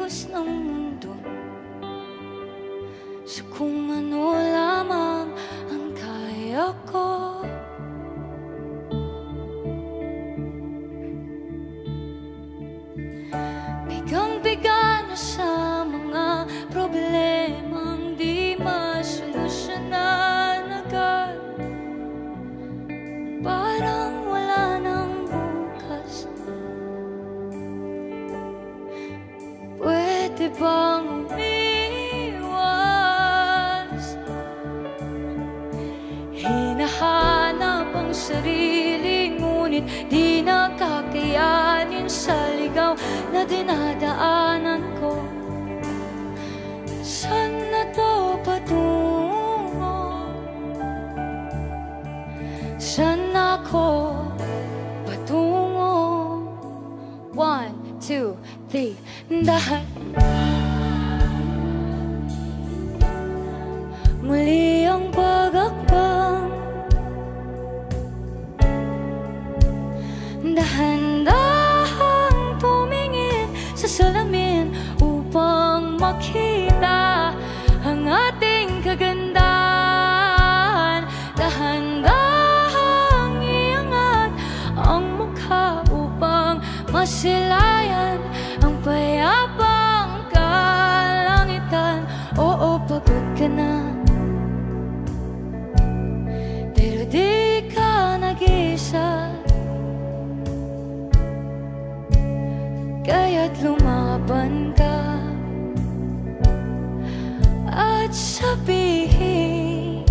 agos ng mundo, sa kung ano lamang ang kaya ko. Bigang-biga na sa mga problemang di masolusyonan agad. Parang wala nang bukas. Pwede bang umiwas? Hinahanap ang sarili, ngunit di nakakayanin sa ligaw na dinadaanan ko. Saan na to patungo? Saan ako patungo? 1, 2, 3, dahan. Muli ang pag-akbang, dahan-dahang tumingin sa salamin upang makita ang ating kagandahan. Dahan-dahang iangat ang mukha upang masilayan ang payapang kalangitan. Oo, pagod ka na, pero di ka nag-isa. Kaya't lumaban ka at sabihin,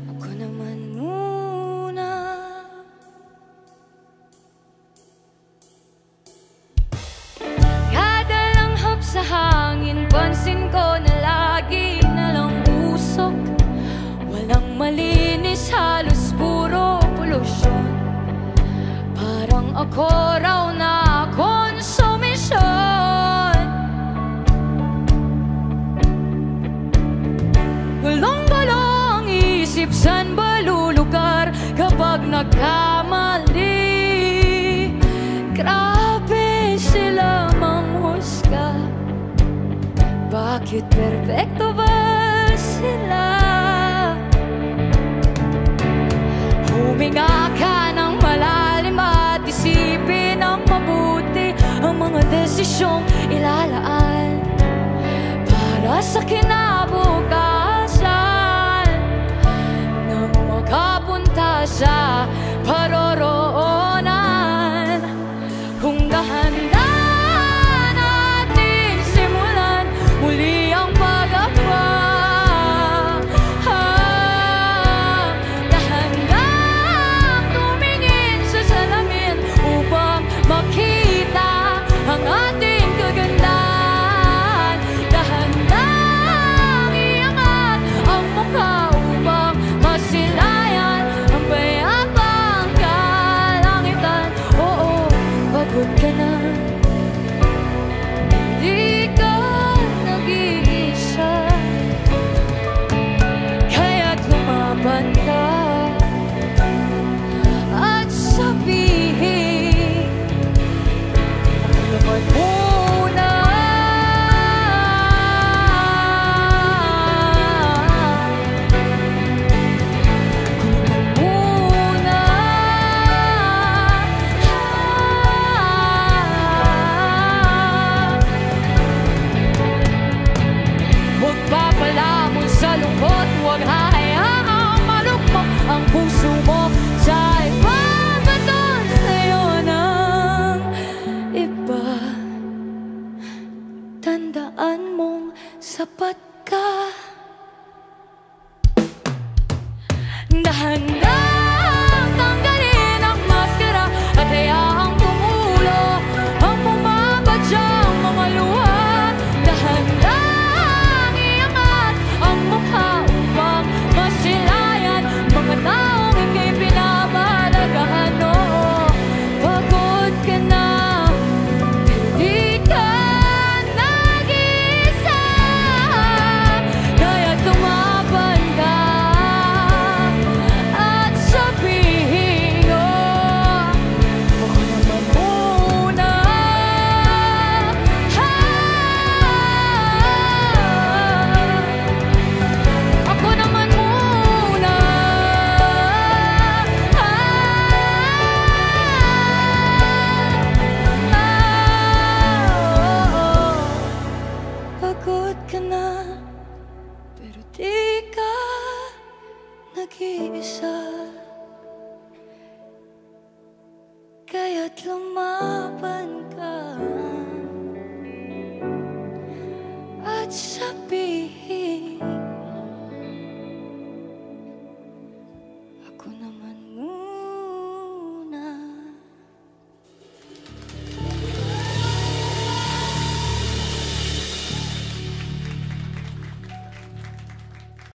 ako naman muna. Kada langhap sa hangin, pansin ko na lagi nalang usok. Walang malinis, halos puro polusyon. Parang ako raw na konsumisyon. Gulong-gulong isip, saan ba lulugar kapag nagkamali? Grabe sila manghusga. Bakit perfecto ba sila? Huminga ka ng malalim at isipin ang mabuti ang mga desisyong ilalaan para sa kinabukasan, nang makapunta sa paroroonan. Kung dahan-dahan natin simulan muli ang pag-akbang, dahan-dahang tumingin sa salamin upang makita ang ating kagandahan. Dahan-dahang iangat ang mukha upang masilayan ang payapang kalangitan. Oo, pagod ka na, hindi ka nag-iisa. Kaya't lumaban ka at sabihin, ako naman muna. Ako naman muna. Huwag papalamon sa lungkot, huwag hahayaang malugmok ang puso mo sa ipapaton sa'yo ng iba. Tandaan mong sapat